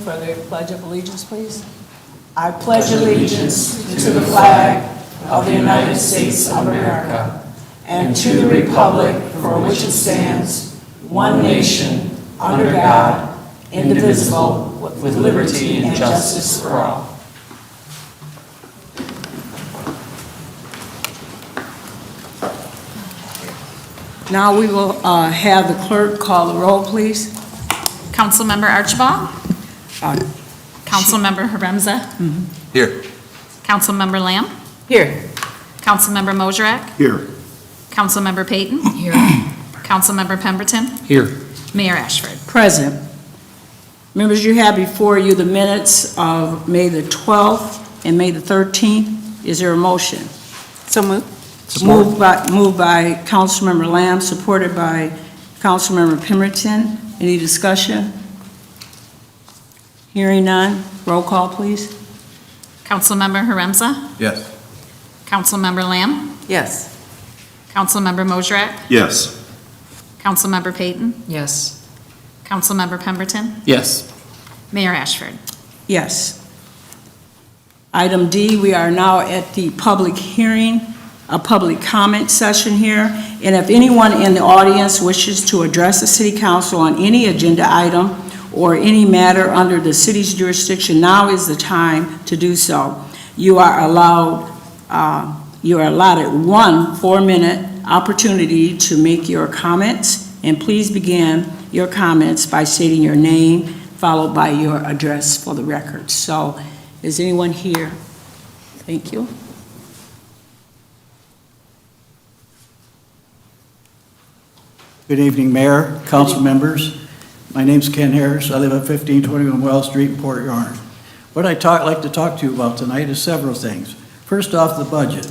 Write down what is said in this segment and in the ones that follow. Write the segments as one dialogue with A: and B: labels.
A: for the Pledge of Allegiance, please. I pledge allegiance to the flag of the United States of America and to the republic for which it stands, one nation, under God, indivisible, with liberty and justice for all. Now we will have the clerk call the roll, please.
B: Councilmember Archibald. Councilmember Haremza.
C: Here.
B: Councilmember Lamb.
A: Here.
B: Councilmember Mosrak.
C: Here.
B: Councilmember Payton.
A: Here.
B: Councilmember Pemberton.
C: Here.
B: Mayor Ashford.
A: Present. Members, you have before you the minutes of May the 12th and May the 13th. Is there a motion?
B: So moved.
A: Moved by Councilmember Lamb, supported by Councilmember Pemberton. Any discussion? Hearing none. Roll call, please.
B: Councilmember Haremza.
C: Yes.
B: Councilmember Lamb.
A: Yes.
B: Councilmember Mosrak.
C: Yes.
B: Councilmember Payton.
A: Yes.
B: Councilmember Pemberton.
C: Yes.
B: Mayor Ashford.
A: Yes. Item D, we are now at the public hearing, a public comment session here. And if anyone in the audience wishes to address the City Council on any agenda item or any matter under the city's jurisdiction, now is the time to do so. You are allotted 1 4-minute opportunity to make your comments, and please begin your comments by stating your name, followed by your address for the record. So, is anyone here? Thank you.
D: Good evening, Mayor, council members. My name's Ken Harris. I live at 1521 Wells Street in Port Huron. What I'd like to talk to you about tonight is several things. First off, the budget.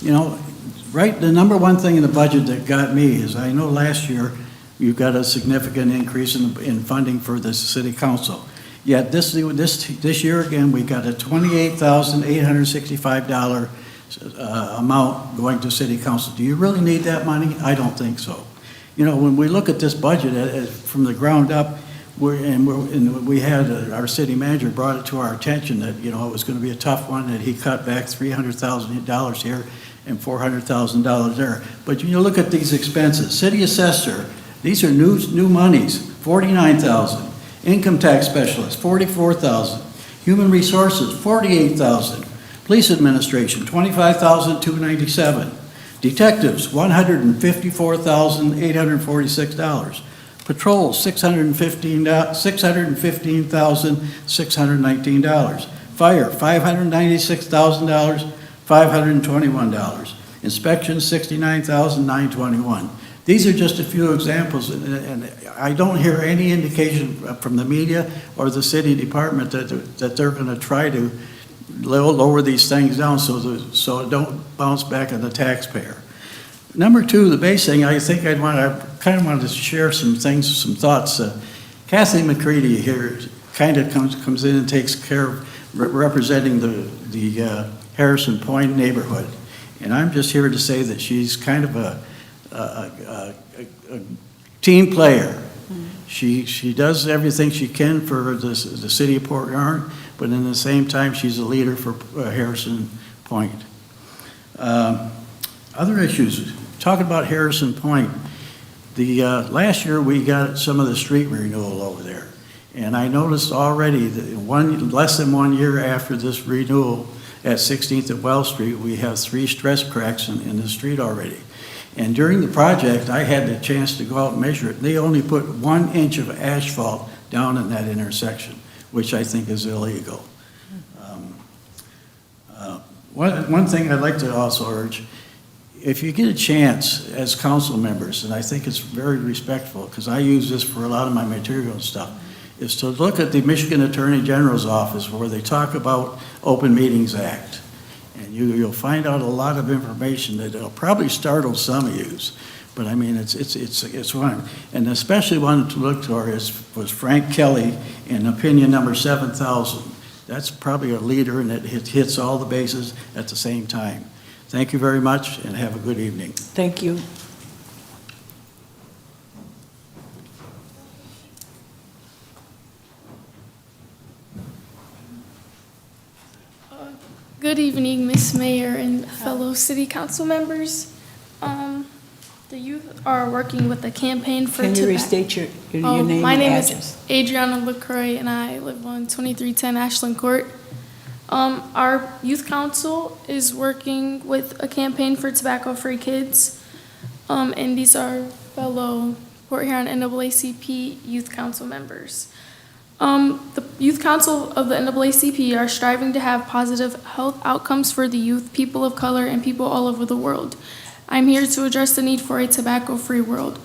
D: You know, the number one thing in the budget that got me is I know last year you got a significant increase in funding for the city council. Yet this year again, we got a $28,865 amount going to city council. Do you really need that money? I don't think so. You know, when we look at this budget from the ground up, we had our city manager brought it to our attention that, you know, it was going to be a tough one, that he cut back $300,000 here and $400,000 there. But you look at these expenses. City assessor, these are new monies, $49,000. Income tax specialist, $44,000. Human resources, $48,000. Police administration, $25,297. Detectives, $154,846. Patrol, $615,619. Fire, $596,000, $521. Inspection, $69,921. These are just a few examples, and I don't hear any indication from the media or the city department that they're going to try to lower these things down so it don't bounce back on the taxpayer. Number two, the base thing, I think I kind of wanted to share some thoughts. Kathy McCready here kind of comes in and takes care of representing the Harrison Point neighborhood. And I'm just here to say that she's kind of a team player. She does everything she can for the city of Port Huron, but in the same time, she's a leader for Harrison Point. Other issues, talking about Harrison Point, last year we got some of the street renewal over there. And I noticed already that less than 1 year after this renewal at 16th and Wells Street, we have 3 stress cracks in the street already. And during the project, I had the chance to go out and measure it. They only put 1 inch of asphalt down in that intersection, which I think is illegal. One thing I'd like to also urge, if you get a chance as council members, and I think it's very respectful, because I use this for a lot of my material and stuff, is to look at the Michigan Attorney General's office where they talk about Open Meetings Act. And you'll find out a lot of information that will probably startle some of you. But I mean, it's one, and especially one to look for was Frank Kelly in opinion number 7,000. That's probably a leader, and it hits all the bases at the same time. Thank you very much, and have a good evening.
A: Thank you.
C: Good evening, Miss Mayor and fellow city council members. The youth are working with a campaign for
A: Can you
C: tobacco.
A: restate your name
C: My
A: and
C: name
A: address?
C: is Adriana LaCroix, and I live on 2310 Ashland Court. Our youth council is working with a campaign for tobacco-free kids, and these are fellow Port Huron NAACP youth council members. The youth council of the NAACP are striving to have positive health outcomes for the youth, people of color, and people all over the world. I'm here to address the need for a tobacco-free world.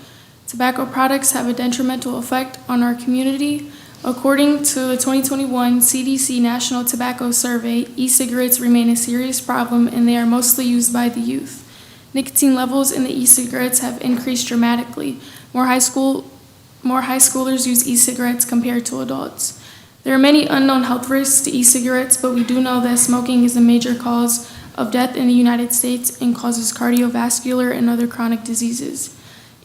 C: Tobacco products have a detrimental effect on our community. According to the 2021 CDC National Tobacco Survey, e-cigarettes remain a serious problem, and they are mostly used by the youth. Nicotine levels in the e-cigarettes have increased dramatically. More high schoolers use e-cigarettes compared to adults. There are many unknown health risks to e-cigarettes, but we do know that smoking is a major cause of death in the United States and causes cardiovascular and other chronic diseases.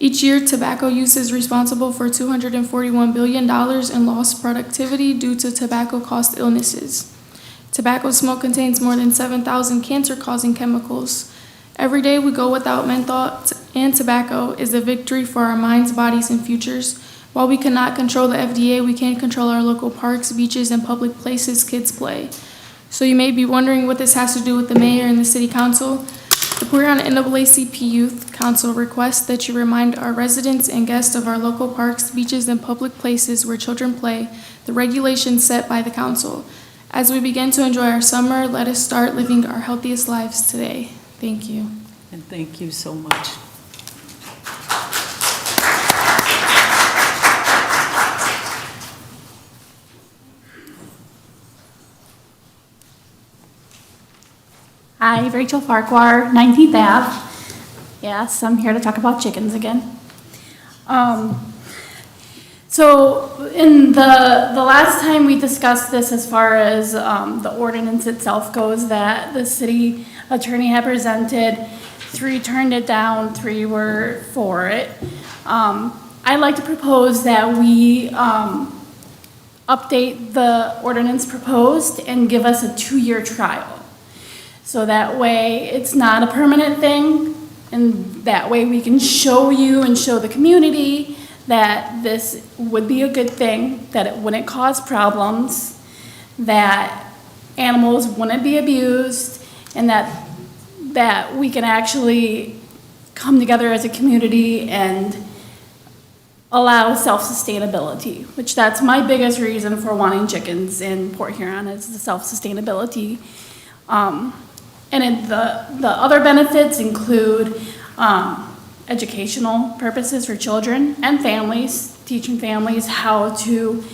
C: Each year, tobacco use is responsible for $241 billion in lost productivity due to tobacco-caused illnesses. Tobacco smoke contains more than 7,000 cancer-causing chemicals. Every day we go without menthol and tobacco is a victory for our minds, bodies, and futures. While we cannot control the FDA, we can control our local parks, beaches, and public places kids play. So you may be wondering what this has to do with the mayor and the city council. The Port Huron NAACP Youth Council requests that you remind our residents and guests of our local parks, beaches, and public places where children play the regulations set by the council. As we begin to enjoy our summer, let us start living our healthiest lives today. Thank you.
A: And thank you so much.
E: Hi, Rachel Farquhar, 19th Ave. Yes, I'm here to talk about chickens again. So in the last time we discussed this as far as the ordinance itself goes, that the city attorney had presented, 3 turned it down, 3 were for it. I'd like to propose that we update the ordinance proposed and give us a 2-year trial. So that way it's not a permanent thing, and that way we can show you and show the community that this would be a good thing, that it wouldn't cause problems, that animals wouldn't be abused, and that we can actually come together as a community and allow self-sustainability, which that's my biggest reason for wanting chickens in Port Huron, is the self-sustainability. And the other benefits include educational purposes for children and families, teaching families how to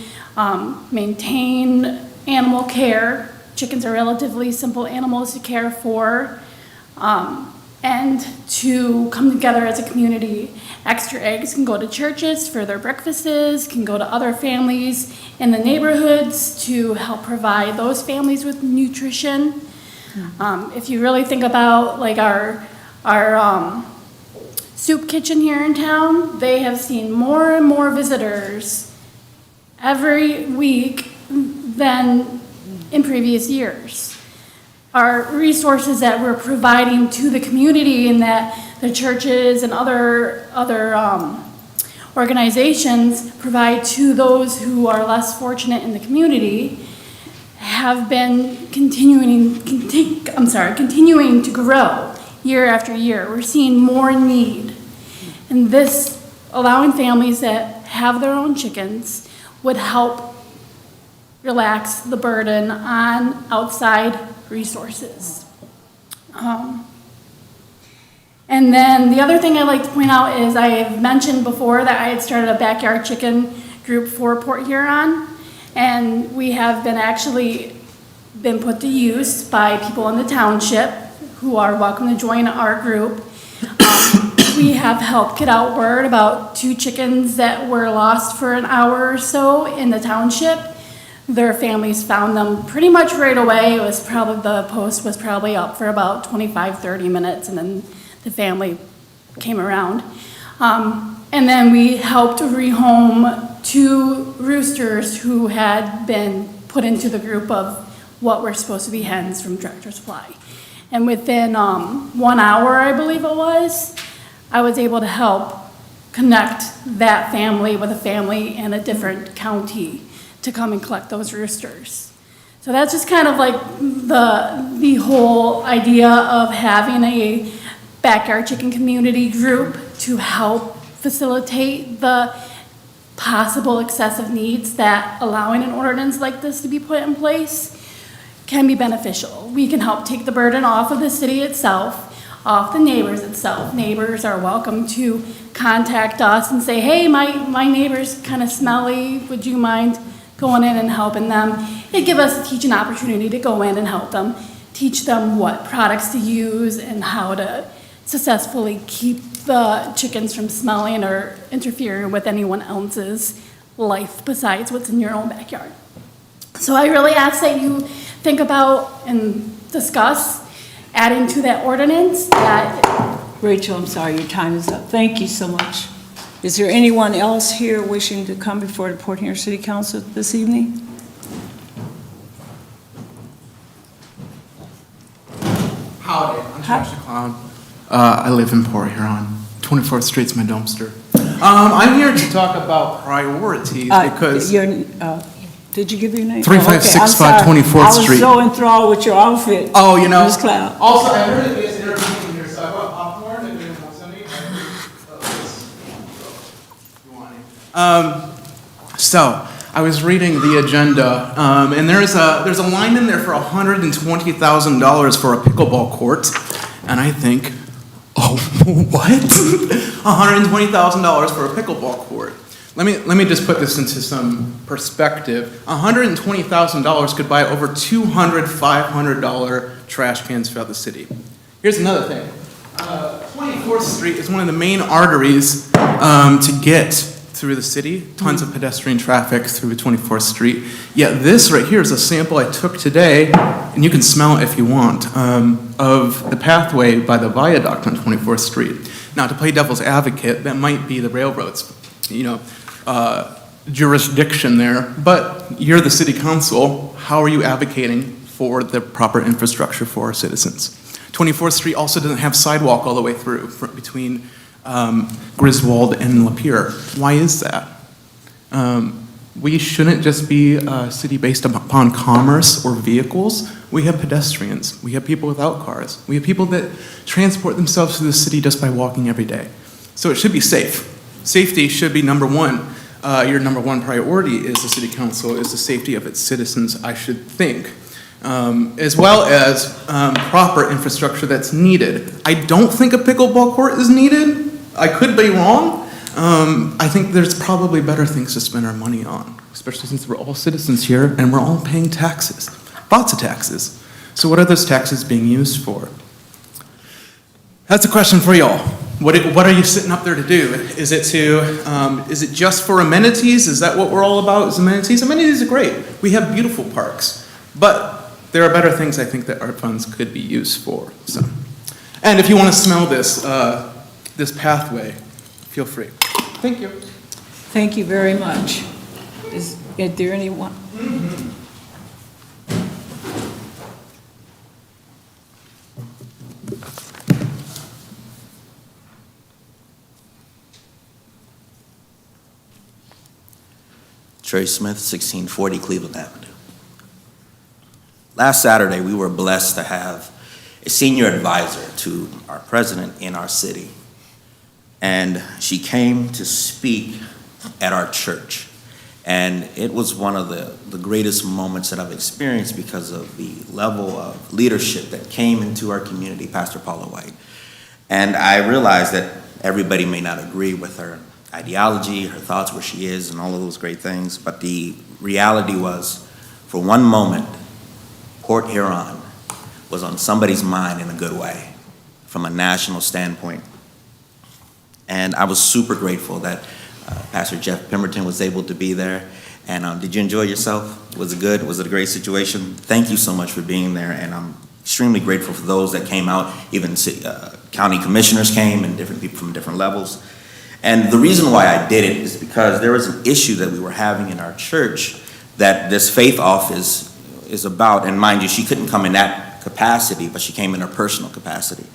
E: maintain animal care. Chickens are relatively simple animals to care for, and to come together as a community. Extra eggs can go to churches for their breakfasts, can go to other families in the neighborhoods to help provide those families with nutrition. If you really think about like our soup kitchen here in town, they have seen more and more visitors every week than in previous years. Our resources that we're providing to the community, and that the churches and other organizations provide to those who are less fortunate in the community, have been continuing to grow year after year. We're seeing more need. And this, allowing families that have their own chickens, would help relax the burden on outside resources. And then the other thing I'd like to point out is I have mentioned before that I had started a backyard chicken group for Port Huron. And we have been put to use by people in the township who are welcome to join our group. We have helped get out word about 2 chickens that were lost for an hour or so in the township. Their families found them pretty much right away. The post was probably up for about 25-30 minutes, and then the family came around. And then we helped rehome 2 roosters who had been put into the group of what were supposed to be hens from Tractor Supply. And within 1 hour, I believe it was, I was able to help connect that family with a family in a different county to come and collect those roosters. So that's just kind of like the whole idea of having a backyard chicken community group to help facilitate the possible excessive needs that allowing an ordinance like this to be put in place can be beneficial. We can help take the burden off of the city itself, off the neighbors itself. Neighbors are welcome to contact us and say, hey, my neighbor's kind of smelly, would you mind going in and helping them? It gives us a teaching opportunity to go in and help them, teach them what products to use and how to successfully keep the chickens from smelling or interfering with anyone else's life besides what's in your own backyard. So I really ask that you think about and discuss adding to that ordinance that.
A: Rachel, I'm sorry, your time is up. Thank you so much. Is there anyone else here wishing to come before the Port Huron City Council this evening?
F: Howdy, I'm Josh the Clown. I live in Port Huron. 24th Street's my dumpster. I'm here to talk about priorities because...
A: Did you give your name?
F: 3565 24th Street.
A: I was so enthralled with your outfit.
F: Oh, you know.
A: Ms. Cloud.
F: Also, I heard it is entertaining here, so I brought popcorn if anyone wants any. So, I was reading the agenda, and there's a line in there for $120,000 for a pickleball court, and I think, oh, what? $120,000 for a pickleball court. Let me just put this into some perspective. $120,000 could buy over 200 $500 trash cans throughout the city. Here's another thing. 24th Street is one of the main arteries to get through the city. Tons of pedestrian traffic through 24th Street. Yet this right here is a sample I took today, and you can smell it if you want, of the pathway by the viaduct on 24th Street. Now, to play devil's advocate, that might be the railroad's, jurisdiction there, but you're the city council. How are you advocating for the proper infrastructure for our citizens? 24th Street also doesn't have sidewalk all the way through between Griswold and Lapeer. Why is that? We shouldn't just be a city based upon commerce or vehicles. We have pedestrians. We have people without cars. We have people that transport themselves through the city just by walking every day. So it should be safe. Safety should be number one. Your number one priority as the city council is the safety of its citizens, I should think, as well as proper infrastructure that's needed. I don't think a pickleball court is needed. I could be wrong. I think there's probably better things to spend our money on, especially since we're all citizens here and we're all paying taxes, lots of taxes. So what are those taxes being used for? That's a question for y'all. What are you sitting up there to do? Is it just for amenities? Is that what we're all about, is amenities? Amenities are great. We have beautiful parks. But there are better things I think that art funds could be used for. So, and if you want to smell this pathway, feel free. Thank you.
A: Thank you very much. Is there anyone?
G: Trey Smith, 1640 Cleveland Avenue. Last Saturday, we were blessed to have a senior advisor to our president in our city. And she came to speak at our church. And it was one of the greatest moments that I've experienced because of the level of leadership that came into our community, Pastor Paula White. And I realized that everybody may not agree with her ideology, her thoughts, where she is, and all of those great things. But the reality was, for one moment, Port Huron was on somebody's mind in a good way, from a national standpoint. And I was super grateful that Pastor Jeff Pemberton was able to be there. And did you enjoy yourself? Was it good? Was it a great situation? Thank you so much for being there. And I'm extremely grateful for those that came out. Even county commissioners came and different people from different levels. And the reason why I did it is because there was an issue that we were having in our church that this faith office is about, and mind you, she couldn't come in that capacity, but she came in her personal capacity.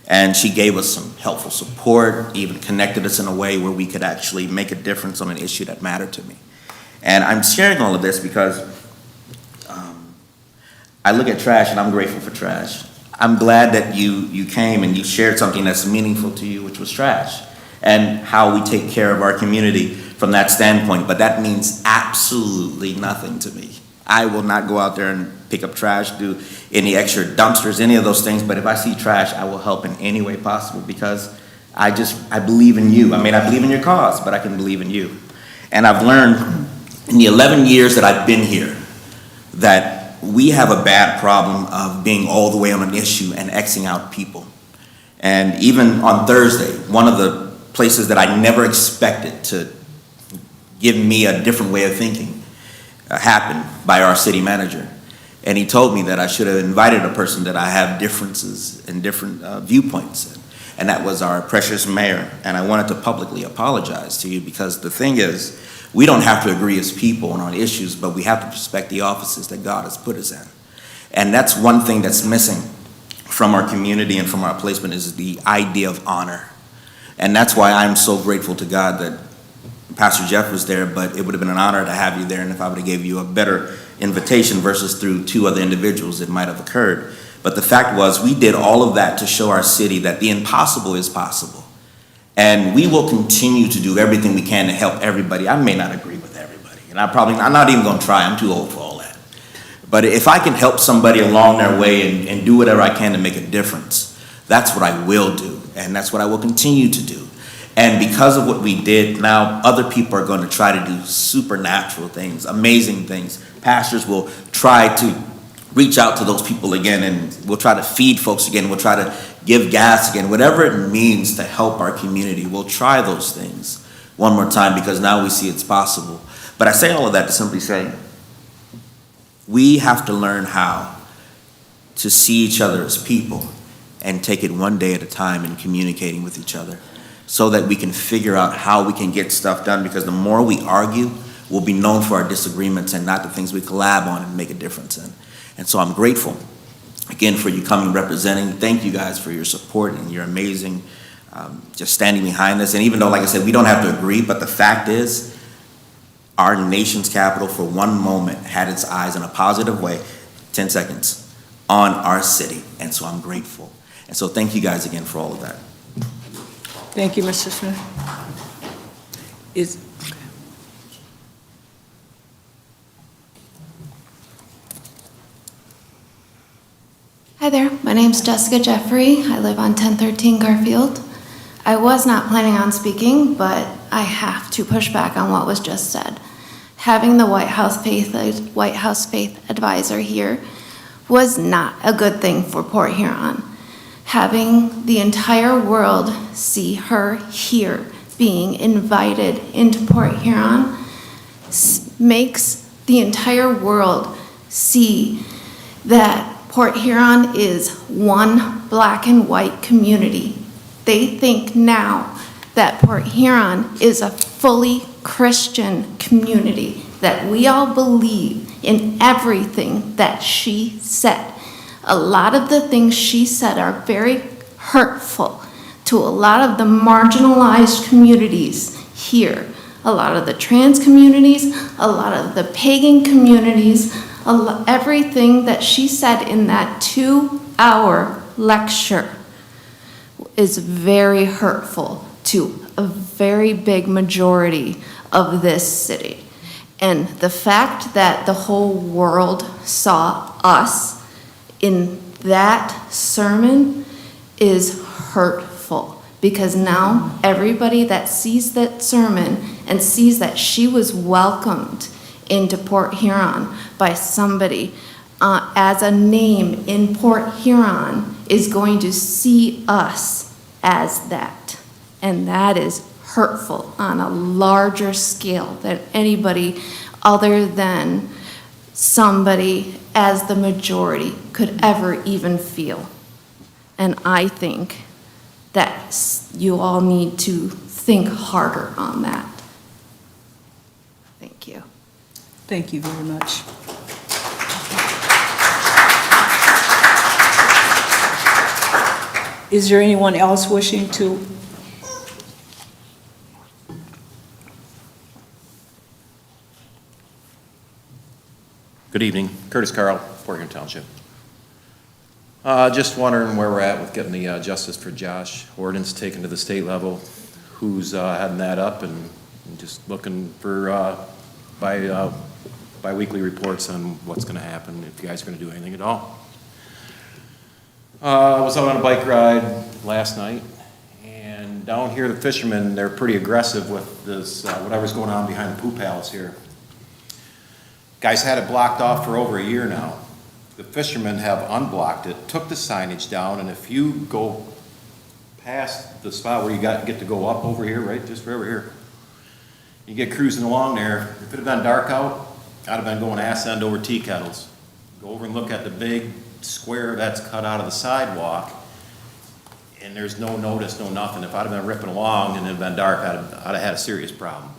G: And she gave us some helpful support, even connected us in a way where we could actually make a difference on an issue that mattered to me. And I'm sharing all of this because I look at trash and I'm grateful for trash. I'm glad that you came and you shared something that's meaningful to you, which was trash, and how we take care of our community from that standpoint. But that means absolutely nothing to me. I will not go out there and pick up trash, do any extra dumpsters, any of those things. But if I see trash, I will help in any way possible because I believe in you. I mean, I believe in your cause, but I can believe in you. And I've learned in the 11 years that I've been here that we have a bad problem of being all the way on an issue and Xing out people. And even on Thursday, one of the places that I never expected to give me a different way of thinking happened by our city manager. And he told me that I should have invited a person that I have differences and different viewpoints in. And that was our precious mayor. And I wanted to publicly apologize to you because the thing is, we don't have to agree as people on issues, but we have to respect the offices that God has put us in. And that's one thing that's missing from our community and from our placement is the idea of honor. And that's why I'm so grateful to God that Pastor Jeff was there, but it would have been an honor to have you there, and if I would have gave you a better invitation versus through two other individuals, it might have occurred. But the fact was, we did all of that to show our city that the impossible is possible. And we will continue to do everything we can to help everybody. I may not agree with everybody, and I'm not even gonna try, I'm too old for all that. But if I can help somebody along their way and do whatever I can to make a difference, that's what I will do, and that's what I will continue to do. And because of what we did, now other people are going to try to do supernatural things, amazing things. Pastors will try to reach out to those people again, and we'll try to feed folks again. We'll try to give gas again. Whatever it means to help our community, we'll try those things one more time because now we see it's possible. But I say all of that to simply say, we have to learn how to see each other as people and take it one day at a time in communicating with each other, so that we can figure out how we can get stuff done, because the more we argue, we'll be known for our disagreements and not the things we collab on and make a difference in. And so I'm grateful, again, for you coming representing. Thank you guys for your support and your amazing, just standing behind this. And even though, like I said, we don't have to agree, but the fact is, our nation's capital for one moment had its eyes in a positive way, 10 seconds, on our city. And so I'm grateful. And so thank you guys again for all of that.
A: Thank you, Mr. Smith.
H: Hi there, my name's Jessica Jeffrey. I live on 1013 Garfield. I was not planning on speaking, but I have to push back on what was just said. Having the White House Faith Advisor here was not a good thing for Port Huron. Having the entire world see her here being invited into Port Huron makes the entire world see that Port Huron is one black and white community. They think now that Port Huron is a fully Christian community, that we all believe in everything that she said. A lot of the things she said are very hurtful to a lot of the marginalized communities here. A lot of the trans communities, a lot of the pagan communities, everything that she said in that 2-hour lecture is very hurtful to a very big majority of this city. And the fact that the whole world saw us in that sermon is hurtful, because now everybody that sees that sermon and sees that she was welcomed into Port Huron by somebody as a name in Port Huron is going to see us as that. And that is hurtful on a larger scale than anybody other than somebody as the majority could ever even feel. And I think that you all need to think harder on that. Thank you.
A: Thank you very much. Is there anyone else wishing to?
I: Good evening. Curtis Carl, Port Huron Township. Just wondering where we're at with getting the Justice for Josh ordinance taken to the state level. Who's heading that up, and just looking for bi-weekly reports on what's going to happen, if you guys are going to do anything at all. I was out on a bike ride last night, and down here, the fishermen, they're pretty aggressive with this, whatever's going on behind the poop palace here. Guys had it blocked off for over a year now. The fishermen have unblocked it, took the signage down, and if you go past the spot where you get to go up over here, right, just over here, you get cruising along there. If it had been dark out, I'd have been going ass end over tea kettles. Go over and look at the big square that's cut out of the sidewalk, and there's no notice, no nothing. If I'd have been ripping along and it had been dark, I'd have had a serious problem.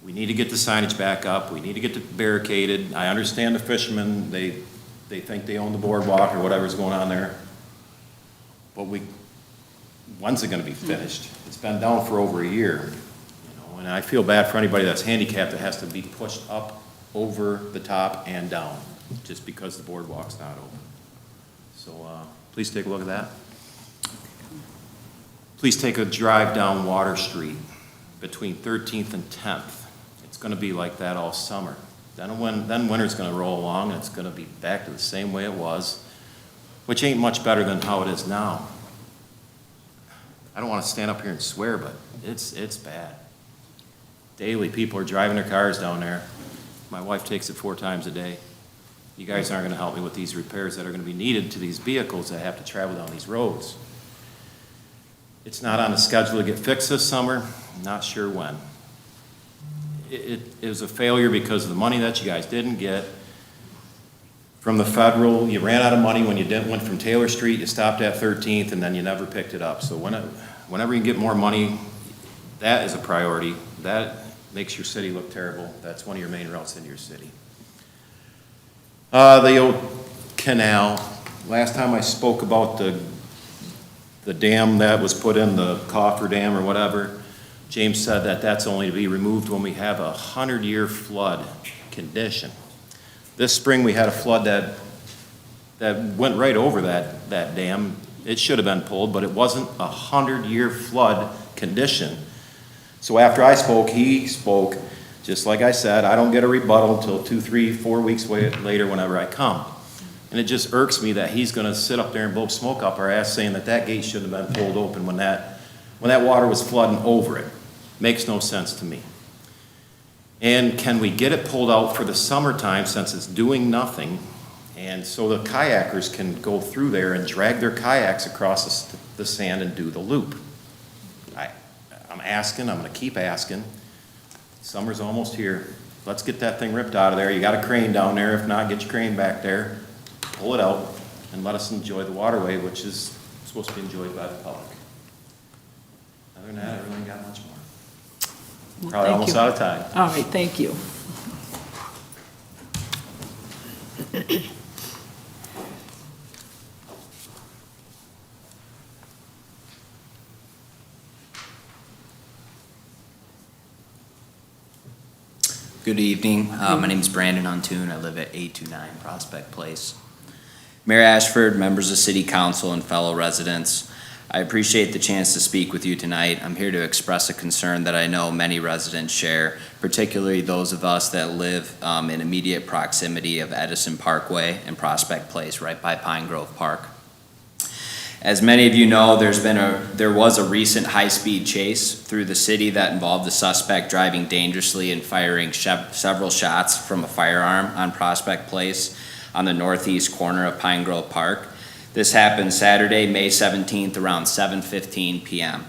I: We need to get the signage back up. We need to get it barricaded. I understand the fishermen, they think they own the boardwalk or whatever's going on there. But when's it gonna be finished? It's been down for over a year, and I feel bad for anybody that's handicapped that has to be pushed up over the top and down just because the boardwalk's not open. So please take a look at that. Please take a drive down Water Street between 13th and 10th. It's gonna be like that all summer. Then winter's gonna roll along and it's gonna be back to the same way it was, which ain't much better than how it is now. I don't wanna stand up here and swear, but it's bad. Daily, people are driving their cars down there. My wife takes it 4 times a day. You guys aren't gonna help me with these repairs that are gonna be needed to these vehicles that have to travel down these roads. It's not on the schedule to get fixed this summer, not sure when. It was a failure because of the money that you guys didn't get from the federal. You ran out of money when you went from Taylor Street, you stopped at 13th, and then you never picked it up. So whenever you can get more money, that is a priority. That makes your city look terrible. That's one of your main routes into your city. The old canal, last time I spoke about the dam that was put in, the coffer dam or whatever, James said that that's only to be removed when we have a 100-year flood condition. This spring we had a flood that went right over that dam. It should have been pulled, but it wasn't a 100-year flood condition. So after I spoke, he spoke. Just like I said, I don't get a rebuttal until 2, 3, 4 weeks later whenever I come. And it just irks me that he's gonna sit up there and blow smoke up our ass saying that gate shouldn't have been pulled open when that water was flooding over it. Makes no sense to me. And can we get it pulled out for the summertime since it's doing nothing, and so the kayakers can go through there and drag their kayaks across the sand and do the loop? I'm asking, I'm gonna keep asking. Summer's almost here. Let's get that thing ripped out of there. You got a crane down there. If not, get your crane back there, pull it out, and let us enjoy the waterway, which is supposed to be enjoyed by the public. Other than that, I really ain't got much more. Probably
A: Thank
I: almost
A: you.
I: out of time.
A: All right, thank you.
J: Good evening. My name is Brandon Untoon. I live at 829 Prospect Place. Mayor Ashford, members of City Council, and fellow residents, I appreciate the chance to speak with you tonight. I'm here to express a concern that I know many residents share, particularly those of us that live in immediate proximity of Edison Parkway and Prospect Place, right by Pine Grove Park. As many of you know, there was a recent high-speed chase through the city that involved the suspect driving dangerously and firing several shots from a firearm on Prospect Place on the northeast corner of Pine Grove Park. This happened Saturday, May 17th, around 7:15 p.m.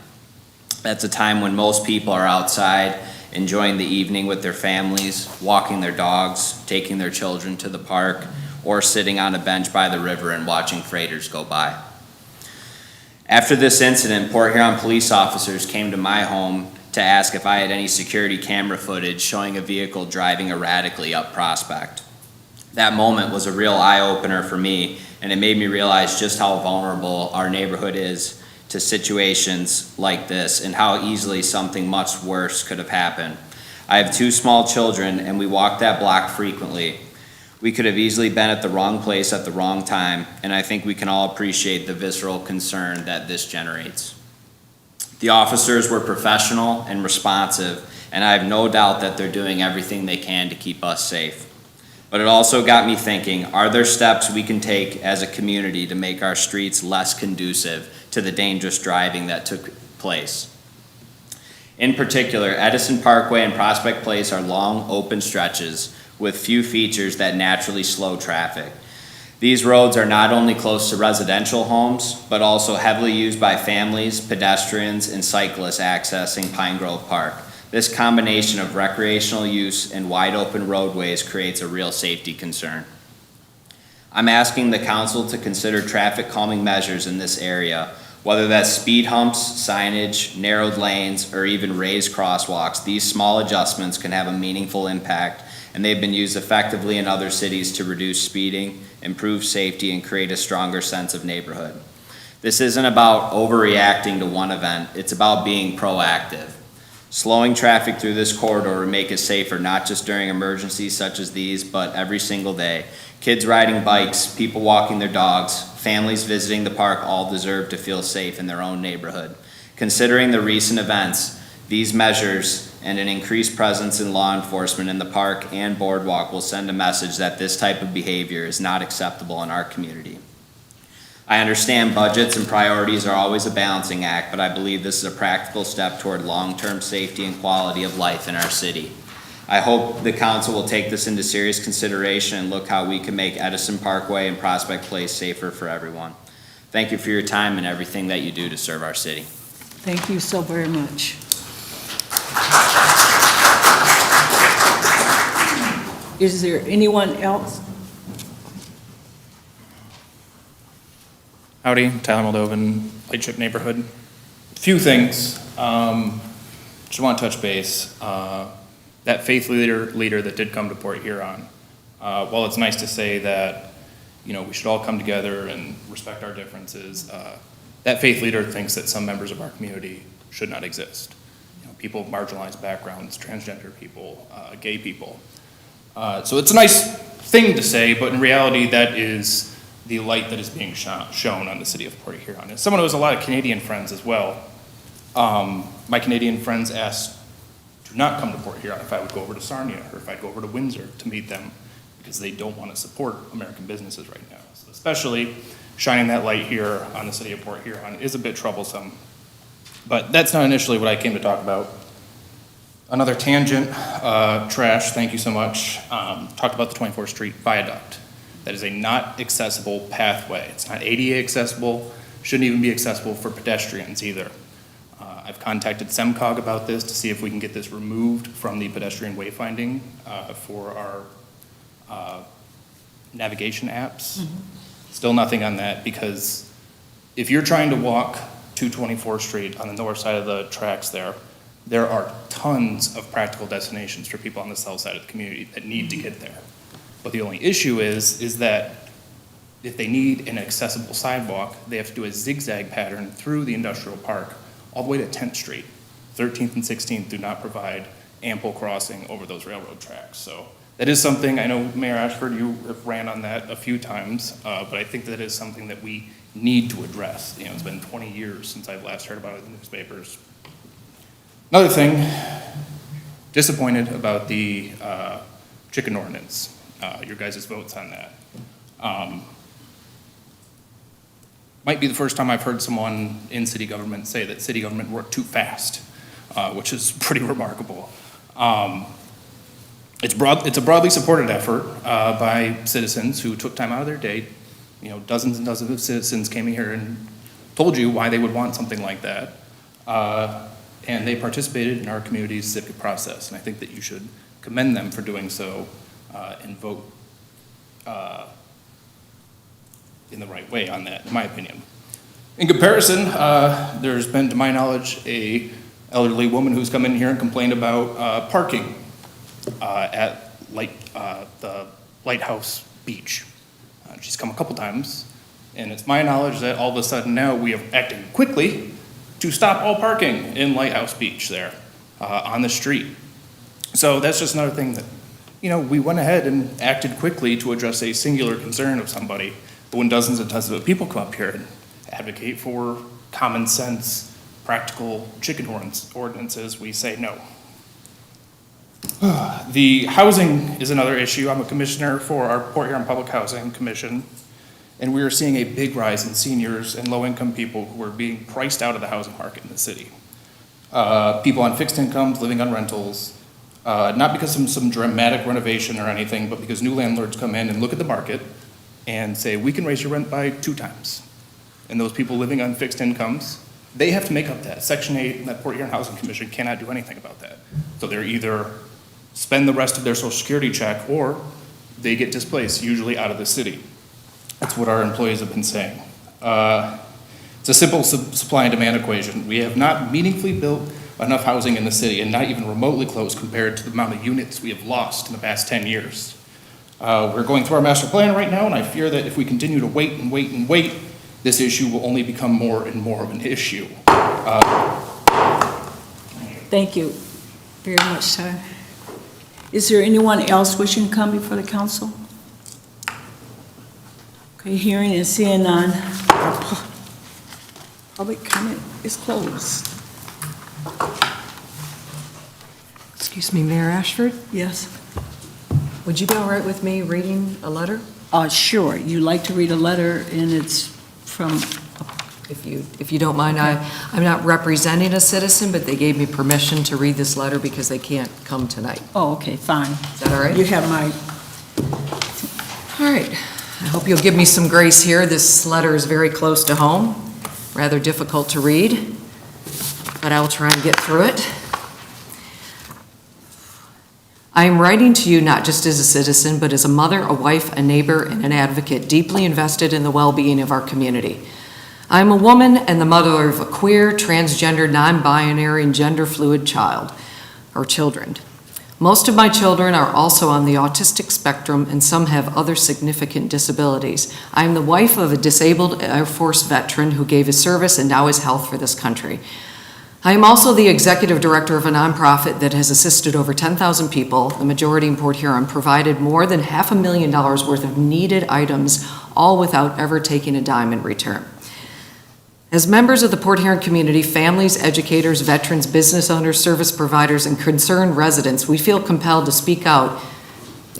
J: That's a time when most people are outside enjoying the evening with their families, walking their dogs, taking their children to the park, or sitting on a bench by the river and watching freighters go by. After this incident, Port Huron police officers came to my home to ask if I had any security camera footage showing a vehicle driving erratically up Prospect. That moment was a real eye-opener for me, and it made me realize just how vulnerable our neighborhood is to situations like this and how easily something much worse could have happened. I have 2 small children, and we walk that block frequently. We could have easily been at the wrong place at the wrong time, and I think we can all appreciate the visceral concern that this generates. The officers were professional and responsive, and I have no doubt that they're doing everything they can to keep us safe. But it also got me thinking, are there steps we can take as a community to make our streets less conducive to the dangerous driving that took place? In particular, Edison Parkway and Prospect Place are long, open stretches with few features that naturally slow traffic. These roads are not only close to residential homes, but also heavily used by families, pedestrians, and cyclists accessing Pine Grove Park. This combination of recreational use and wide open roadways creates a real safety concern. I'm asking the council to consider traffic calming measures in this area, whether that's speed humps, signage, narrowed lanes, or even raised crosswalks. These small adjustments can have a meaningful impact, and they've been used effectively in other cities to reduce speeding, improve safety, and create a stronger sense of neighborhood. This isn't about overreacting to one event, it's about being proactive. Slowing traffic through this corridor would make it safer, not just during emergencies such as these, but every single day. Kids riding bikes, people walking their dogs, families visiting the park all deserve to feel safe in their own neighborhood. Considering the recent events, these measures and an increased presence in law enforcement in the park and boardwalk will send a message that this type of behavior is not acceptable in our community. I understand budgets and priorities are always a balancing act, but I believe this is a practical step toward long-term safety and quality of life in our city. I hope the council will take this into serious consideration and look how we can make Edison Parkway and Prospect Place safer for everyone. Thank you for your time and everything that you do to serve our city.
A: Thank you so very much. Is there anyone else?
K: Howdy, Tyler Moldovan, Lightship neighborhood. Few things. Just want to touch base. That faith leader that did come to Port Huron. While it's nice to say that, we should all come together and respect our differences, that faith leader thinks that some members of our community should not exist. People of marginalized backgrounds, transgender people, gay people. So it's a nice thing to say, but in reality, that is the light that is being shown on the city of Port Huron. As someone who has a lot of Canadian friends as well, my Canadian friends asked to not come to Port Huron if I would go over to Sarnia or if I'd go over to Windsor to meet them because they don't want to support American businesses right now. So especially shining that light here on the city of Port Huron is a bit troublesome. But that's not initially what I came to talk about. Another tangent, trash, thank you so much. Talked about the 24th Street Viaduct. That is a not accessible pathway. It's not ADA accessible, shouldn't even be accessible for pedestrians either. I've contacted SEMCOG about this to see if we can get this removed from the pedestrian wayfinding for our navigation apps. Mm-hmm. Still nothing on that, because if you're trying to walk to 24th Street on the north side of the tracks there are tons of practical destinations for people on the south side of the community that need to get there. But the only issue is that if they need an accessible sidewalk, they have to do a zigzag pattern through the industrial park all the way to 10th Street. 13th and 16th do not provide ample crossing over those railroad tracks. So that is something, I know Mayor Ashford, you have ran on that a few times, but I think that is something that we need to address. It's been 20 years since I've last heard about it in the newspapers. Another thing, disappointed about the chicken ordinance. Your guys' votes on that. Might be the first time I've heard someone in city government say that city government worked too fast, which is pretty remarkable. It's a broadly supported effort by citizens who took time out of their day. Dozens and dozens of citizens came in here and told you why they would want something like that. And they participated in our community's civic process. And I think that you should commend them for doing so and vote in the right way on that, in my opinion. In comparison, there's been, to my knowledge, a elderly woman who's come in here and complained about parking at the Lighthouse Beach. She's come a couple times, and it's my knowledge that all of a sudden now we have acted quickly to stop all parking in Lighthouse Beach there on the street. So that's just another thing that, we went ahead and acted quickly to address a singular concern of somebody. But when dozens and dozens of people come up here and advocate for common sense, practical chicken ordinances, we say no. The housing is another issue. I'm a commissioner for our Port Huron Public Housing Commission, and we are seeing a big rise in seniors and low-income people who are being priced out of the housing market in the city. People on fixed incomes, living on rentals, not because of some dramatic renovation or anything, but because new landlords come in and look at the market and say, we can raise your rent by 2 times. And those people living on fixed incomes, they have to make up that. Section 8 and that Port Huron Housing Commission cannot do anything about that. So they're either spend the rest of their social security check or they get displaced, usually out of the city. That's what our employees have been saying. It's a simple supply and demand equation. We have not meaningfully built enough housing in the city, and not even remotely close compared to the amount of units we have lost in the past 10 years. We're going through our master plan right now, and I fear that if we continue to wait and wait and wait, this issue will only become more and more of an issue.
A: Thank you very much, Ty. Is there anyone else wishing to come before the council? Okay, hearing and seeing none. Public comment is closed.
L: Excuse me, Mayor Ashford,
A: Yes?
L: would you be all right with me reading a letter?
A: Sure. You'd like to read a letter, and it's from,
L: If you don't mind, I'm not representing a citizen, but they gave me permission to read this letter because they can't come tonight.
A: oh, okay, fine.
L: Is that all right?
A: You have my,
L: All right. I hope you'll give me some grace here. This letter is very close to home, rather difficult to read, but I'll try and get through it. I am writing to you not just as a citizen, but as a mother, a wife, a neighbor, and an advocate deeply invested in the well-being of our community. I am a woman and the mother of a queer, transgender, non-binary, and gender-fluid child, or children. Most of my children are also on the autistic spectrum, and some have other significant disabilities. I am the wife of a disabled Air Force veteran who gave his service and now his health for this country. I am also the executive director of a nonprofit that has assisted over 10,000 people, the majority in Port Huron, provided more than $500,000 worth of needed items, all without ever taking a dime in return. As members of the Port Huron community, families, educators, veterans, business owners, service providers, and concerned residents, we feel compelled to speak out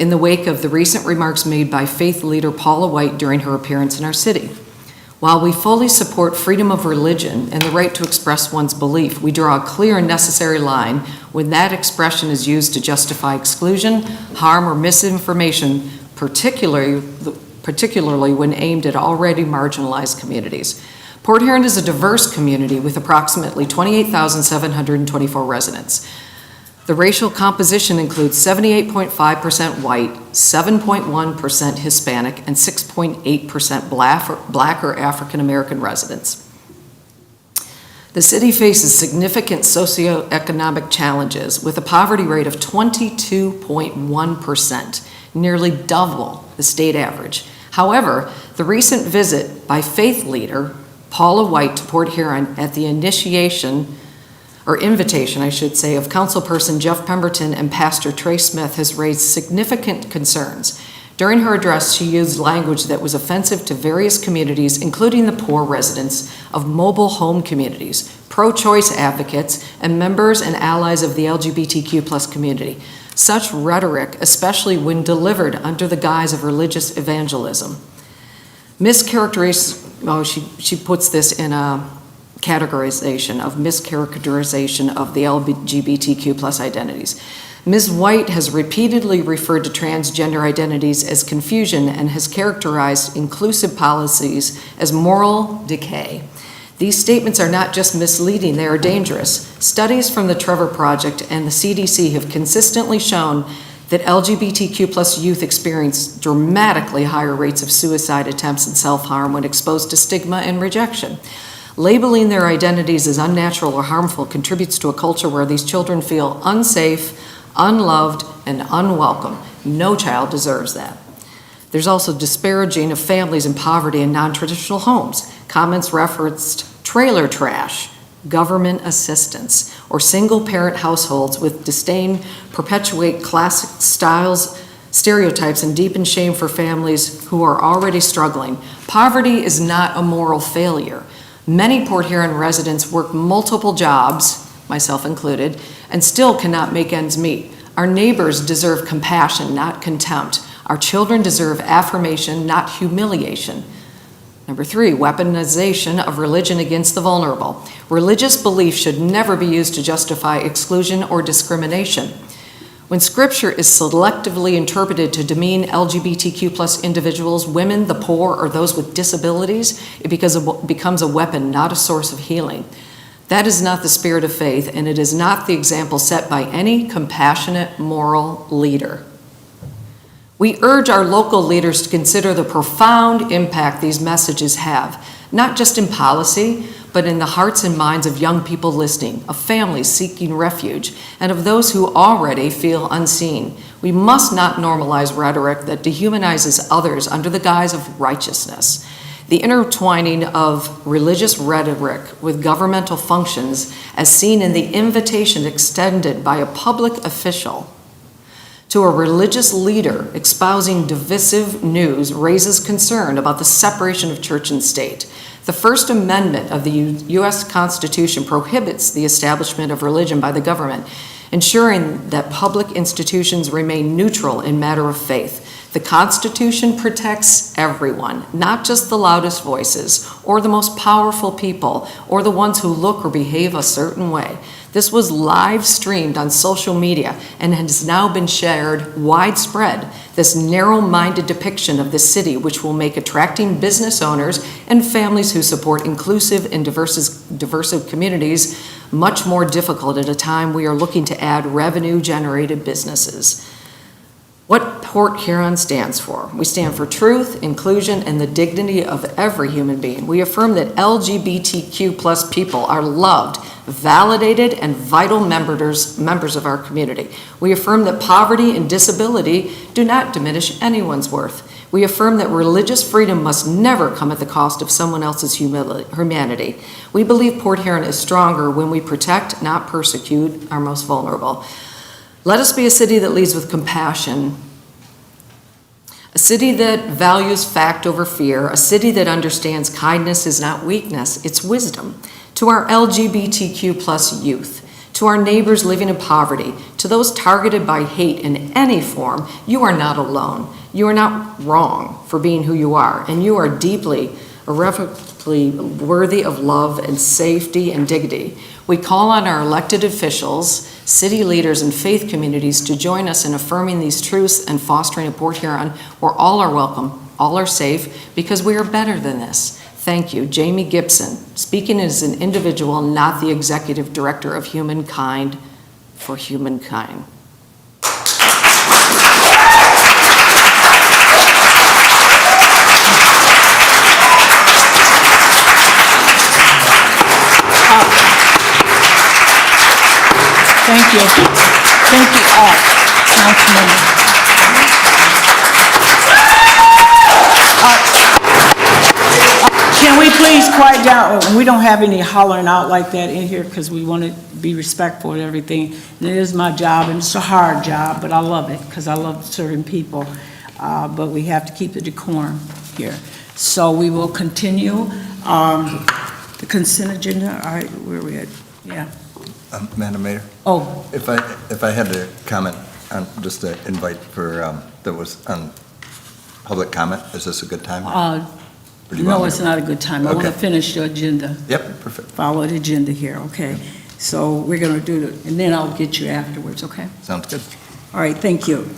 L: in the wake of the recent remarks made by faith leader Paula White during her appearance in our city. While we fully support freedom of religion and the right to express one's belief, we draw a clear and necessary line when that expression is used to justify exclusion, harm, or misinformation, particularly when aimed at already marginalized communities. Port Huron is a diverse community with approximately 28,724 residents. The racial composition includes 78.5% white, 7.1% Hispanic, and 6.8% Black or African American residents. The city faces significant socioeconomic challenges with a poverty rate of 22.1%, nearly double the state average. However, the recent visit by faith leader Paula White to Port Huron at the invitation, of Councilperson Jeff Pemberton and Pastor Trey Smith has raised significant concerns. During her address, she used language that was offensive to various communities, including the poor residents of mobile home communities, pro-choice advocates, and members and allies of the LGBTQ+ community. Such rhetoric, especially when delivered under the guise of religious evangelism, she puts this in a categorization of mischaracterization of the LGBTQ+ identities. Ms. White has repeatedly referred to transgender identities as confusion and has characterized inclusive policies as moral decay. These statements are not just misleading, they are dangerous. Studies from the Trevor Project and the CDC have consistently shown that LGBTQ+ youth experience dramatically higher rates of suicide attempts and self-harm when exposed to stigma and rejection. Labeling their identities as unnatural or harmful contributes to a culture where these children feel unsafe, unloved, and unwelcome. No child deserves that. There's also disparaging of families in poverty and non-traditional homes. Comments referenced trailer trash, government assistance, or single-parent households with disdain perpetuate classic styles, stereotypes, and deepen shame for families who are already struggling. Poverty is not a moral failure. Many Port Huron residents work multiple jobs, myself included, and still cannot make ends meet. Our neighbors deserve compassion, not contempt. Our children deserve affirmation, not humiliation. Number 3, weaponization of religion against the vulnerable. Religious belief should never be used to justify exclusion or discrimination. When Scripture is selectively interpreted to demean LGBTQ+ individuals, women, the poor, or those with disabilities, it becomes a weapon, not a source of healing. That is not the spirit of faith, and it is not the example set by any compassionate moral leader. We urge our local leaders to consider the profound impact these messages have, not just in policy, but in the hearts and minds of young people listening, of families seeking refuge, and of those who already feel unseen. We must not normalize rhetoric that dehumanizes others under the guise of righteousness. The intertwining of religious rhetoric with governmental functions, as seen in the invitation extended by a public official to a religious leader espousing divisive news, raises concern about the separation of church and state. The First Amendment of the U.S. Constitution prohibits the establishment of religion by the government, ensuring that public institutions remain neutral in matter of faith. The Constitution protects everyone, not just the loudest voices, or the most powerful people, or the ones who look or behave a certain way. This was live streamed on social media and has now been shared widespread. This narrow-minded depiction of the city, which will make attracting business owners and families who support inclusive and diverse communities much more difficult at a time we are looking to add revenue-generated businesses. What Port Huron stands for. We stand for truth, inclusion, and the dignity of every human being. We affirm that LGBTQ+ people are loved, validated, and vital members of our community. We affirm that poverty and disability do not diminish anyone's worth. We affirm that religious freedom must never come at the cost of someone else's humanity. We believe Port Huron is stronger when we protect, not persecute, our most vulnerable. Let us be a city that leads with compassion, a city that values fact over fear, a city that understands kindness is not weakness, it's wisdom. To our LGBTQ+ youth, to our neighbors living in poverty, to those targeted by hate in any form, you are not alone. You are not wrong for being who you are, and you are deeply, irrevocably worthy of love and safety and dignity. We call on our elected officials, city leaders, and faith communities to join us in affirming these truths and fostering a Port Huron where all are welcome, all are safe, because we are better than this. Thank you. Jamie Gibson, speaking as an individual, not the executive director of Humankind for Humankind.
A: Thank you. Thank you, Councilmember. Can we please quiet down? We don't have any hollering out like that in here because we want to be respectful and everything. And it is my job, and it's a hard job, but I love it because I love serving people. But we have to keep the decorum here. So we will continue. The consent agenda, all right, where are we at? Yeah.
M: Madam Mayor,
A: Oh,
M: if I had to comment on just an invite for, that was on public comment, is this a good time? Or do you want
A: no,
M: me
A: it's
M: to-
A: not a good time. I want to
M: Okay.
A: finish your agenda.
M: Yep, perfect.
A: Follow the agenda here, okay? So we're going to do it, and then I'll get you afterwards, okay?
M: Sounds good.
A: All right, thank you.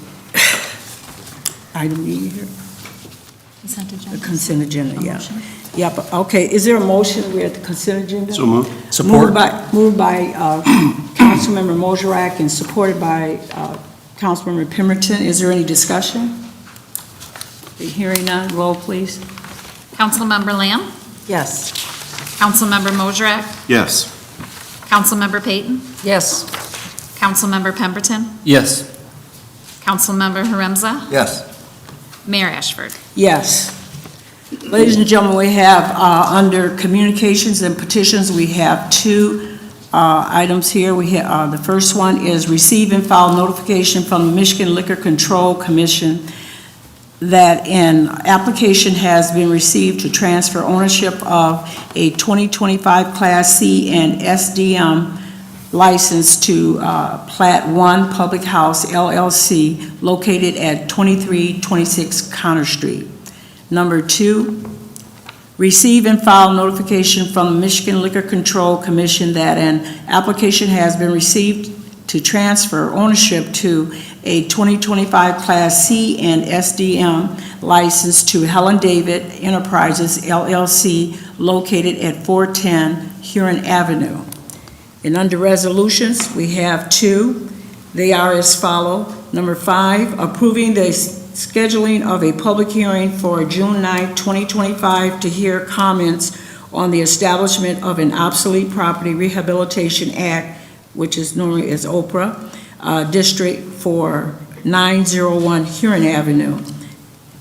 A: Item E here,
B: Consent agenda.
A: the consent agenda, yeah.
B: Motion.
A: Yep, okay, is there a motion? We're at the consent agenda?
N: So moved.
A: Moved by Councilmember Mosrak and supported by Councilmember Pemberton. Is there any discussion? Hearing none, roll please.
B: Councilmember Lamb?
A: Yes.
B: Councilmember Mosrak?
N: Yes.
B: Councilmember Payton?
L: Yes.
B: Councilmember Pemberton?
N: Yes.
B: Councilmember Haremza?
M: Yes.
B: Mayor Ashford.
A: Yes. Ladies and gentlemen, we have, under communications and petitions, we have two items here. We have, the first one is receive and file notification from the Michigan Liquor Control Commission that an application has been received to transfer ownership of a 2025 Class C and SDM license to Plat 1 Public House LLC located at 2326 Connor Street. Number 2, receive and file notification from the Michigan Liquor Control Commission that an application has been received to transfer ownership to a 2025 Class C and SDM license to Helen David Enterprises LLC located at 410 Huron Avenue. And under resolutions, we have 2. They are as follow. Number 5, approving the scheduling of a public hearing for June 9, 2025 to hear comments on the establishment of an obsolete property rehabilitation act, which is known as OPRA, district for 901 Huron Avenue.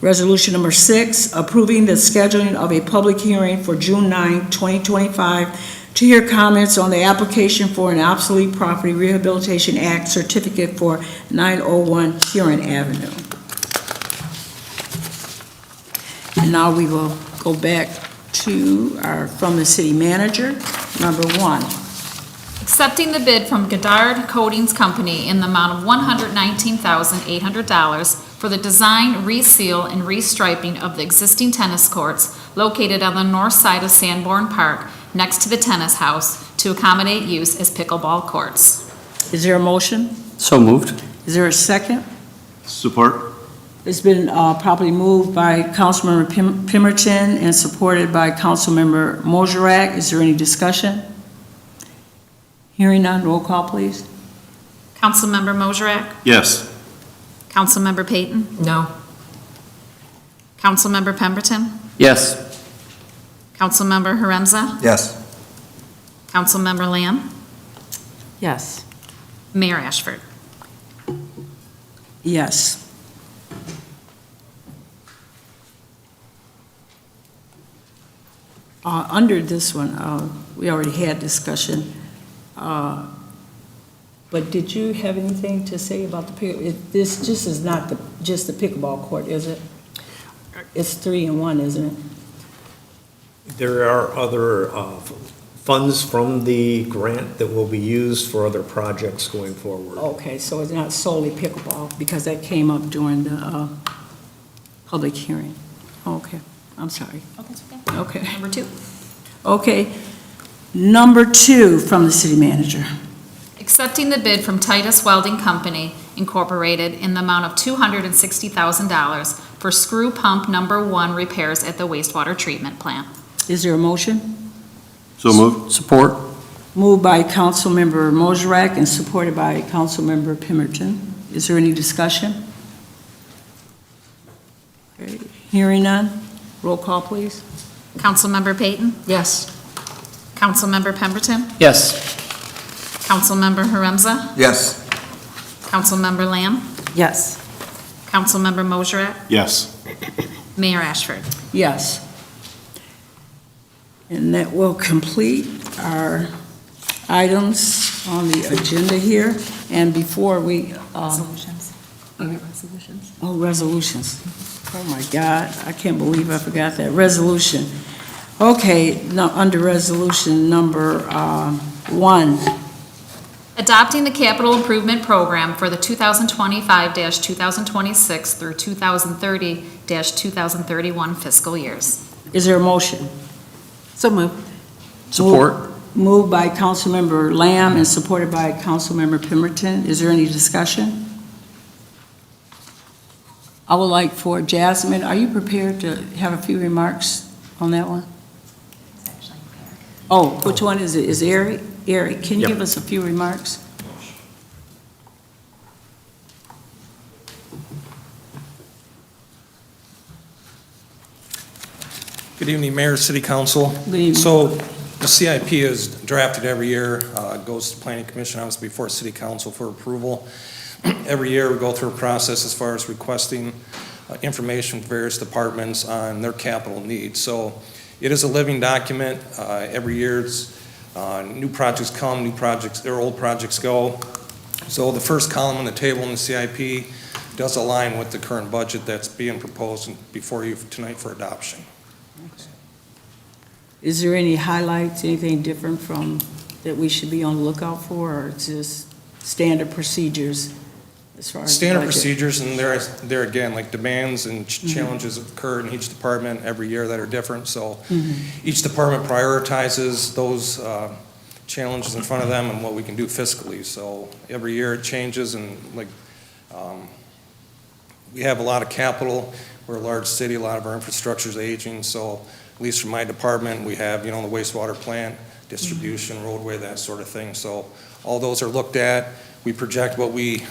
A: Resolution number 6, approving the scheduling of a public hearing for June 9, 2025 to hear comments on the application for an obsolete property rehabilitation act certificate for 901 Huron Avenue. And now we will go back to from the city manager. Number 1.
B: Accepting the bid from Goddard Coatings Company in the amount of $119,800 for the design, reseal, and restriping of the existing tennis courts located on the north side of Sanborn Park, next to the tennis house, to accommodate use as pickleball courts.
A: Is there a motion?
N: So moved.
A: Is there a second?
N: Support.
A: It's been properly moved by Councilmember Pemberton and supported by Councilmember Moserak. Is there any discussion? Hearing none, roll call, please.
B: Councilmember Moserak?
N: Yes.
B: Councilmember Payton?
L: No.
B: Councilmember Pemberton?
N: Yes.
B: Councilmember Haremza?
M: Yes.
B: Councilmember Lamb?
L: Yes.
B: Mayor Ashford.
A: Yes. Under this one, we already had discussion, but did you have anything to say about the this just is not just the pickleball court, is it? It's 3 in 1, isn't it?
O: There are other funds from the grant that will be used for other projects going forward.
A: Okay, so it's not solely pickleball, because that came up during the public hearing. Okay, I'm sorry.
B: Oh, that's okay.
A: Okay.
B: Number 2.
A: Okay. Number 2 from the city manager.
B: Accepting the bid from Titus Welding Company Incorporated in the amount of $260,000 for screw pump number 1 repairs at the wastewater treatment plant.
A: Is there a motion?
N: So moved. Support.
A: Moved by Councilmember Moserak and supported by Councilmember Pemberton. Is there any discussion? Okay. Hearing none, roll call, please.
B: Councilmember Payton?
L: Yes.
B: Councilmember Pemberton?
N: Yes.
B: Councilmember Haremza?
M: Yes.
B: Councilmember Lamb?
L: Yes.
B: Councilmember Moserak?
N: Yes.
B: Mayor Ashford.
A: Yes. And that will complete our items on the agenda here. And before we...
B: Resolutions.
L: Resolutions.
A: Oh, resolutions. Oh, my God, I can't believe I forgot that. Resolution. Okay, now, under resolution number 1.
B: Adopting the capital improvement program for the 2025-2026 through 2030-2031 fiscal years.
A: Is there a motion?
L: So moved.
N: Support.
A: Moved by Councilmember Lamb and supported by Councilmember Pemberton. Is there any discussion? I would like for Jasmine, are you prepared to have a few remarks on that one? Oh, which one is it? Is Eric? Eric, can you
O: Yep.
A: give us a few remarks?
P: Good evening, Mayor, City Council.
A: Good evening.
P: So the CIP is drafted every year, goes to Planning Commission, obviously before City Council for approval. Every year we go through a process as far as requesting information from various departments on their capital needs. So it is a living document. Every year, new projects come, old projects go. So the first column on the table in the CIP does align with the current budget that's being proposed before you tonight for adoption.
A: Is there any highlights, anything different from, that we should be on the lookout for, or it's just standard procedures as far as the
P: Standard
A: budget?
P: procedures, and there again, like demands and challenges occur in each department every year that are different. So each department prioritizes those challenges in front of them and what we can do fiscally. So every year it changes, and like, we have a lot of capital. We're a large city, a lot of our infrastructure is aging. So at least for my department, we have, the wastewater plant, distribution, roadway, that sort of thing. So all those are looked at. We project what we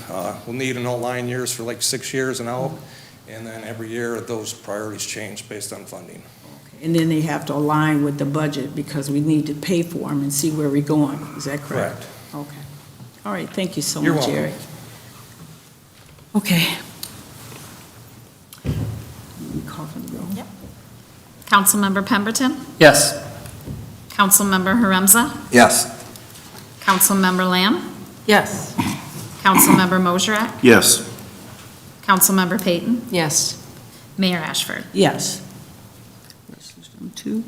P: will need in outlying years for like 6 years and out. And then every year, those priorities change based on funding.
A: And then they have to align with the budget because we need to pay for them and see where we're going. Is that correct?
P: Correct.
A: Okay. All right, thank you so
P: You're
A: much,
P: welcome.
A: Eric. Okay. Let me call for the roll.
B: Yep. Councilmember Pemberton?
N: Yes.
B: Councilmember Haremza?
M: Yes.
B: Councilmember Lamb?
L: Yes.
B: Councilmember Mosrak?
N: Yes.
B: Councilmember Payton?
L: Yes.
B: Mayor Ashford?
A: Yes. Resolution number 2.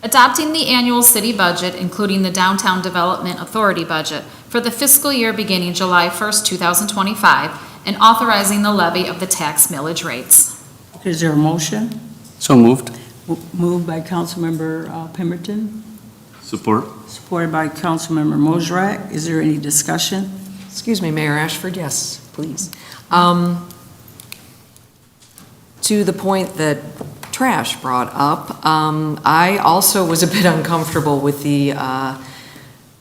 B: Adopting the annual city budget, including the Downtown Development Authority budget for the fiscal year beginning July 1st, 2025, and authorizing the levy of the tax millage rates.
A: Is there a motion?
N: So moved.
A: Moved by Councilmember Pemberton,
N: Support.
A: supported by Councilmember Mosrak. Is there any discussion?
L: Excuse me, Mayor Ashford, yes, please. To the point that Trash brought up, I also was a bit uncomfortable with the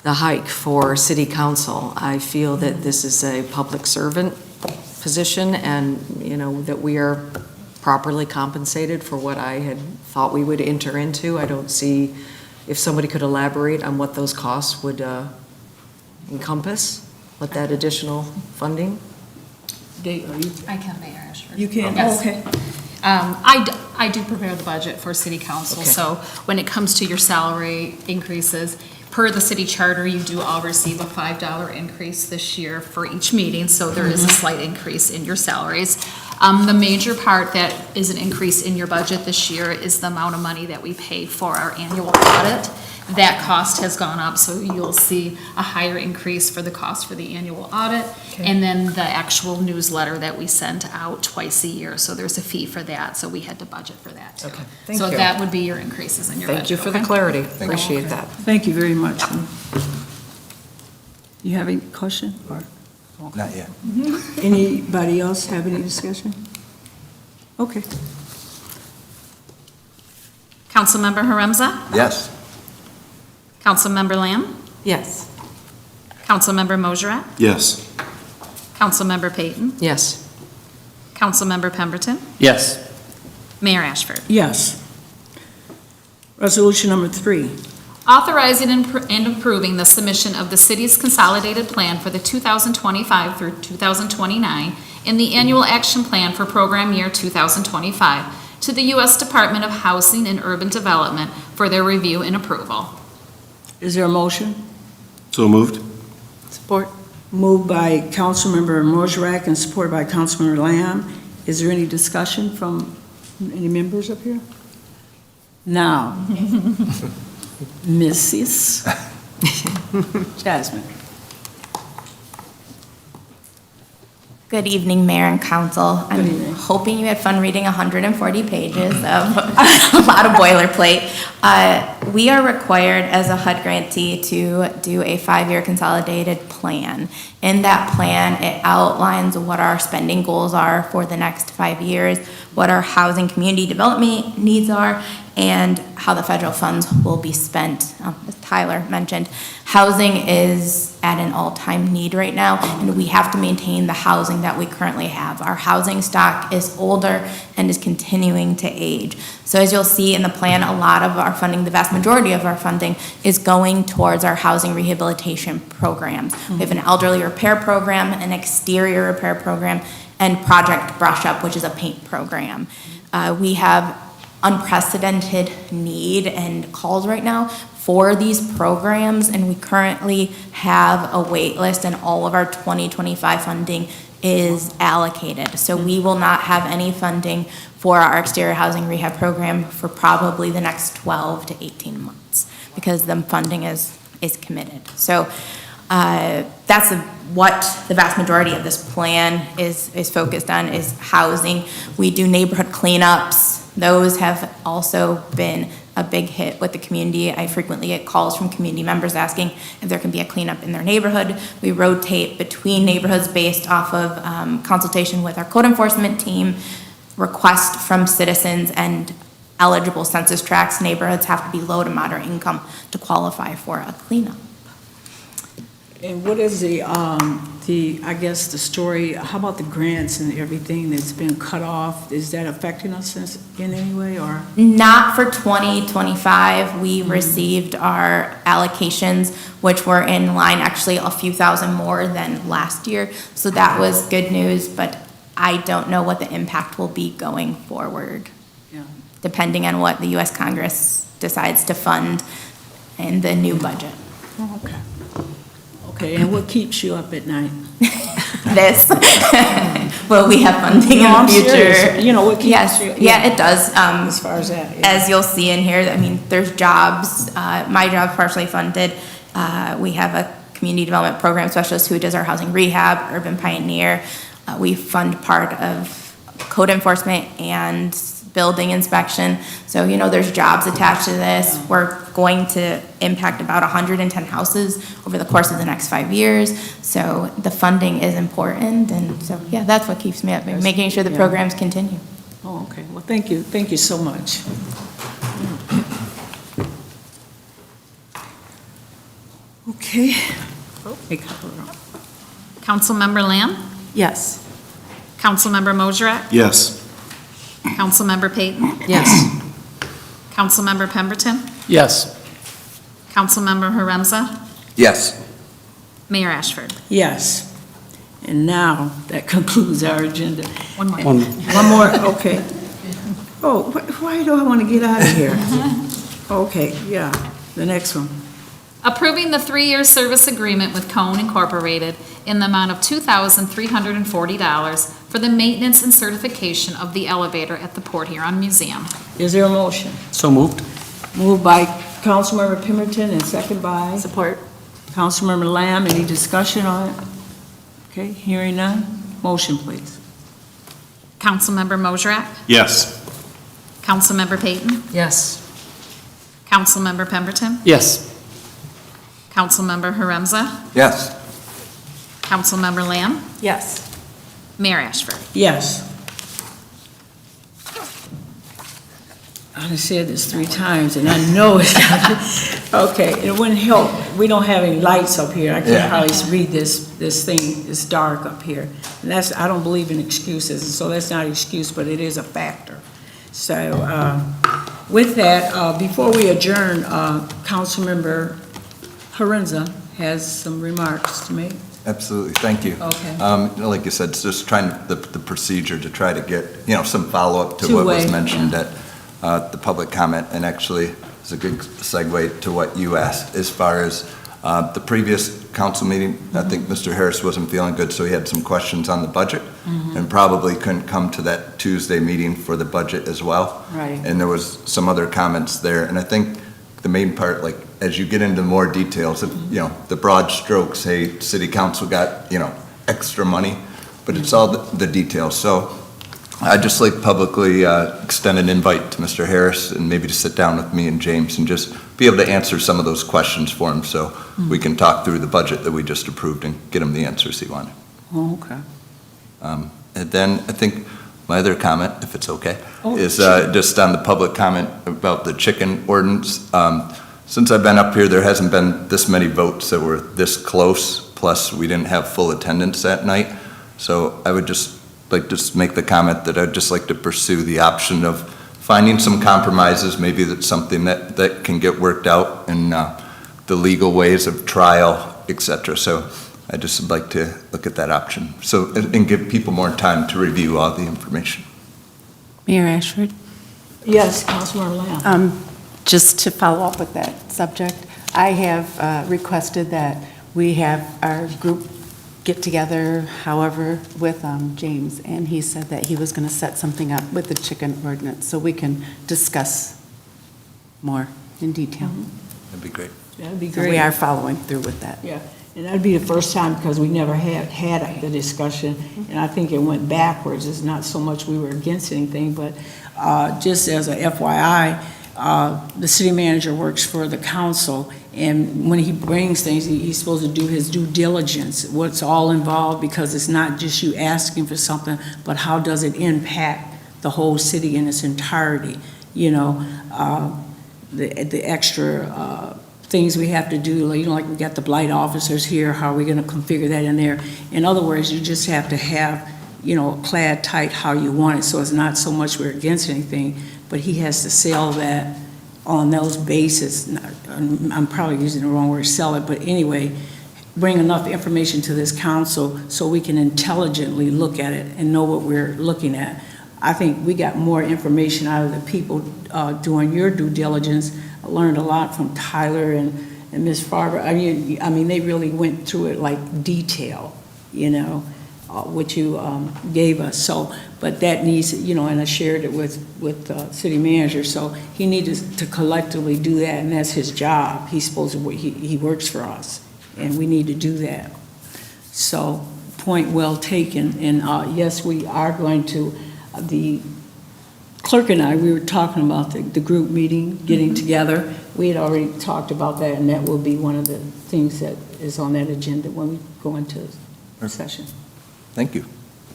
L: hike for city council. I feel that this is a public servant position and, that we are properly compensated for what I had thought we would enter into. I don't see if somebody could elaborate on what those costs would encompass, what that additional funding?
B: I can, Mayor Ashford.
A: You can?
B: Yes.
A: Oh, okay.
B: I do prepare the budget for city council,
L: Okay.
B: so when it comes to your salary increases, per the city charter, you do all receive a $5 increase this year for each meeting, so there is a slight increase in your salaries. The major part that is an increase in your budget this year is the amount of money that we pay for our annual audit. That cost has gone up, so you'll see a higher increase for the cost for the annual audit.
L: Okay.
B: And then the actual newsletter that we send out twice a year, so there's a fee for that, so we had to budget for that too.
L: Okay, thank
B: So
L: you.
B: that would be your increases in your budget.
L: Thank you for the
B: okay?
L: clarity, appreciate that.
A: Thank you very much. You have any question? Or
M: Not yet.
A: anybody else have any discussion? Okay.
B: Councilmember Haremza?
M: Yes.
B: Councilmember Lamb?
L: Yes.
B: Councilmember Mosrak?
N: Yes.
B: Councilmember Payton?
L: Yes.
B: Councilmember Pemberton?
N: Yes.
B: Mayor Ashford?
A: Yes. Resolution number 3.
B: Authorizing and approving the submission of the city's consolidated plan for the 2025 through 2029 and the annual action plan for program year 2025 to the U.S. Department of Housing and Urban Development for their review and approval.
A: Is there a motion?
N: So moved.
L: Support.
A: Moved by Councilmember Mosrak and supported by Councilmember Lamb. Is there any discussion from any members up here? Now, Mrs. Jasmine.
Q: Good evening, Mayor and Council.
A: Good evening.
Q: I'm hoping you had fun reading 140 pages of a lot of boilerplate. We are required as a HUD grantee to do a 5-year consolidated plan. In that plan, it outlines what our spending goals are for the next 5 years, what our housing community development needs are, and how the federal funds will be spent. As Tyler mentioned, housing is at an all-time need right now, and we have to maintain the housing that we currently have. Our housing stock is older and is continuing to age. So as you'll see in the plan, a lot of our funding, the vast majority of our funding, is going towards our housing rehabilitation programs. We have an elderly repair program, an exterior repair program, and Project Brush Up, which is a paint program. We have unprecedented need and calls right now for these programs, and we currently have a wait list, and all of our 2025 funding is allocated. So we will not have any funding for our exterior housing rehab program for probably the next 12 to 18 months because the funding is committed. So that's what the vast majority of this plan is focused on, is housing. We do neighborhood cleanups. Those have also been a big hit with the community. I frequently get calls from community members asking if there can be a cleanup in their neighborhood. We rotate between neighborhoods based off of consultation with our code enforcement team, requests from citizens, and eligible census tracts. Neighborhoods have to be low to moderate income to qualify for a cleanup.
A: And what is I guess the story, how about the grants and everything that's been cut off? Is that affecting us in any way, or?
Q: Not for 2025. We received our allocations, which were in line, actually a few thousand more than last year. So that was good news, but I don't know what the impact will be going forward, depending on what the U.S. Congress decides to fund in the new budget.
A: Oh, okay. Okay, and what keeps you up at night?
Q: This. Will we have funding in the future?
A: Serious. You know, what keeps
Q: yes.
A: you?
Q: Yeah, it does.
A: As far as that. Yeah.
Q: As you'll see in here, I mean, there's jobs. My job's partially funded. We have a community development program specialist who does our housing rehab, urban pioneer. We fund part of code enforcement and building inspection. So, you know, there's jobs attached to this. We're going to impact about 110 houses over the course of the next 5 years. So the funding is important. And so, yeah, that's what keeps me up, making sure the programs continue.
A: Oh, okay. Well, thank you. Thank you so much. Okay.
B: Councilmember Lamb?
L: Yes.
B: Councilmember Mosrak?
N: Yes.
B: Councilmember Payton?
L: Yes.
B: Councilmember Pemberton?
N: Yes.
B: Councilmember Haremza?
M: Yes.
B: Mayor Ashford?
A: Yes. And now, that concludes our agenda.
B: One more.
A: One more, okay. Oh, why do I want to get out of here? Okay, yeah, the next one.
B: Approving the 3-year service agreement with Cone Incorporated in the amount of $2,340 for the maintenance and certification of the elevator at the Port Huron Museum.
A: Is there a motion?
N: So moved.
A: Moved by Councilmember Pemberton and second by?
L: Support.
A: Councilmember Lamb. Any discussion on it? Okay, hearing none. Motion, please.
B: Councilmember Mosrak?
N: Yes.
B: Councilmember Payton?
L: Yes.
B: Councilmember Pemberton?
N: Yes.
B: Councilmember Haremza?
M: Yes.
B: Councilmember Lamb?
L: Yes.
B: Mayor Ashford?
A: Yes. I said this 3 times, and I know it's got, okay, it wouldn't help. We don't have any lights up here. I can't hardly read this thing. It's dark up here. And I don't believe in excuses, so that's not an excuse, but it is a factor. So with that, before we adjourn, Councilmember Haremza has some remarks to make.
M: Absolutely, thank you.
A: Okay.
M: Like you said, it's just trying the procedure to try to get, some follow-up to what was mentioned at the public comment, and actually it's a good segue to what you asked as far as the previous council meeting. I think Mr. Harris wasn't feeling good, so he had some questions on the budget and probably couldn't come to that Tuesday meeting for the budget as well.
A: Right.
M: And there was some other comments there, and I think the main part, like, as you get into more details, the broad strokes, hey, city council got, extra money, but it's all the details. So I'd just like publicly extend an invite to Mr. Harris and maybe to sit down with me and James and just be able to answer some of those questions for him so we can talk through the budget that we just approved and get him the answers he wanted.
A: Oh, okay.
M: And then I think my other comment, if it's okay, is
A: sure.
M: just on the public comment about the chicken ordinance. Since I've been up here, there hasn't been this many votes that were this close, plus we didn't have full attendance that night. So I would just make the comment that I'd just like to pursue the option of finding some compromises. Maybe that's something that can get worked out in the legal ways of trial, etc. So I just would like to look at that option, so, and give people more time to review all the information.
R: Mayor Ashford?
A: Yes, Councilmember Lamb.
R: Just to follow up with that subject, I have requested that we have our group get together, however, with James, and he said that he was going to set something up with the chicken ordinance so we can discuss more in detail.
M: That'd be great.
A: That'd be
R: So
A: great.
R: we are following through with that.
A: Yeah, and that'd be the first time because we never had the discussion, and I think it went backwards. It's not so much we were against anything, but just as a FYI, the city manager works for the council, and when he brings things, he's supposed to do his due diligence, what's all involved, because it's not just you asking for something, but how does it impact the whole city in its entirety, you know, the extra things we have to do, like we got the blight officers here, how are we gonna configure that in there? In other words, you just have to have, clad tight how you want it, so it's not so much we're against anything, but he has to sell that on those bases. I'm probably using the wrong word, sell it, but anyway, bring enough information to this council so we can intelligently look at it and know what we're looking at. I think we got more information out of the people doing your due diligence. I learned a lot from Tyler and Ms. Farber. I mean, they really went through it like detail, what you gave us. So, but that needs, and I shared it with the city manager. So he needs to collectively do that, and that's his job. He's supposed to, he works for us, and we need to do that. So, point well taken. And yes, we are going to, the clerk and I, we were talking about the group meeting, getting together. We had already talked about that, and that will be one of the things that is on that agenda when we go into session.
M: Thank you.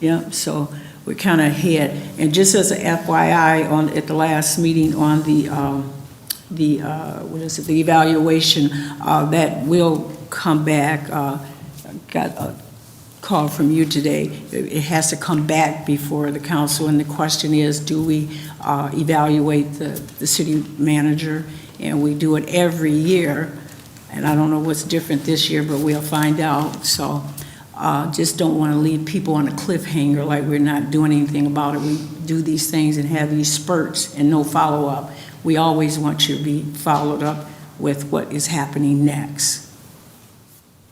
A: Yeah, so we're kind of ahead. And just as a FYI, at the last meeting on the evaluation, that will come back. Got a call from you today. It has to come back before the council, and the question is, do we evaluate the city manager? And we do it every year, and I don't know what's different this year, but we'll find out. So just don't want to leave people on a cliffhanger like we're not doing anything about it. We do these things and have these spurts and no follow-up. We always want you to be followed up with what is happening next,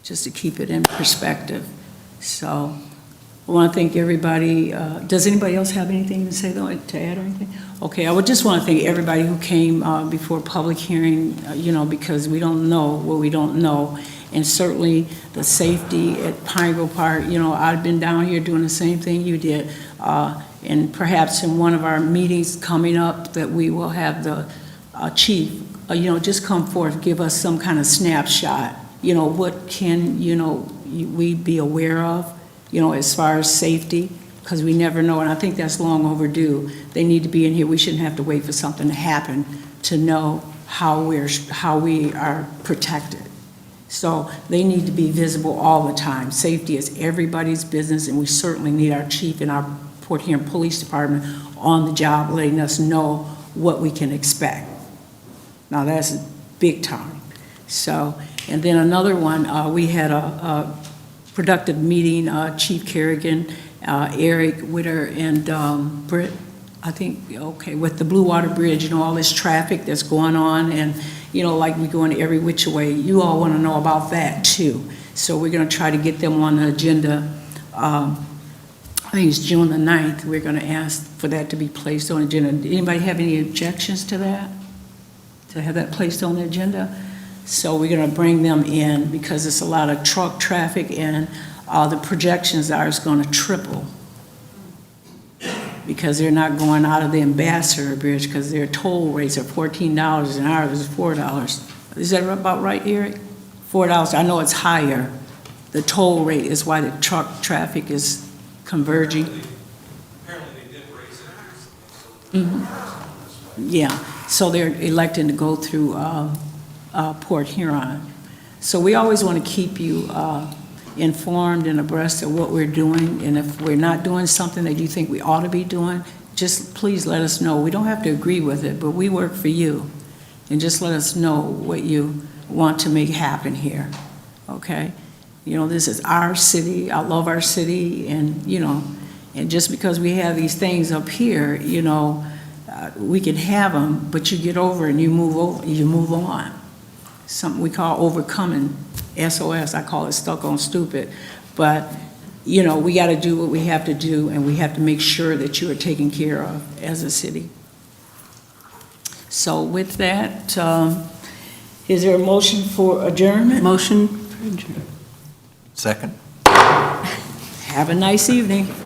A: just to keep it in perspective. So I want to thank everybody. Does anybody else have anything to say, though, to add or anything? Okay, I would just want to thank everybody who came before public hearing, because we don't know what we don't know. And certainly the safety at Pineville Park, I've been down here doing the same thing you did. And perhaps in one of our meetings coming up that we will have the chief, just come forth, give us some kind of snapshot. What can, we be aware of, as far as safety, because we never know, and I think that's long overdue. They need to be in here. We shouldn't have to wait for something to happen to know how we are protected. So they need to be visible all the time. Safety is everybody's business, and we certainly need our chief and our Port Huron Police Department on the job, letting us know what we can expect. Now that's big time. So, and then another one, we had a productive meeting, Chief Kerrigan, Eric Witter, and Britt, I think, okay, with the Blue Water Bridge, all this traffic that's going on, and like we're going every which way. You all want to know about that too. So we're going to try to get them on the agenda. I think it's June the 9th. We're going to ask for that to be placed on the agenda. Anybody have any objections to that? To have that placed on the agenda? So we're going to bring them in because it's a lot of truck traffic, and the projections are it's going to triple because they're not going out of the Ambassador Bridge because their toll rates are $14 and ours is $4. Is that about right, Eric? $4. I know it's higher. The toll rate is why the truck traffic is converging.
P: Apparently they did raise it.
A: Yeah, so they're electing to go through Port Huron. So we always want to keep you informed and abreast of what we're doing, and if we're not doing something that you think we ought to be doing, just please let us know. We don't have to agree with it, but we work for you, and just let us know what you want to make happen here, okay? You know, this is our city, I love our city, and, you know, and just because we have these things up here, you know, we can have them, but you get over and you move on. Something we call overcoming, SOS, I call it stuck on stupid. But, you know, we got to do what we have to do, and we have to make sure that you are taken care of as a city. So with that, is there a motion for adjournment?
R: Motion for adjournment.
M: Second?
A: Have a nice evening.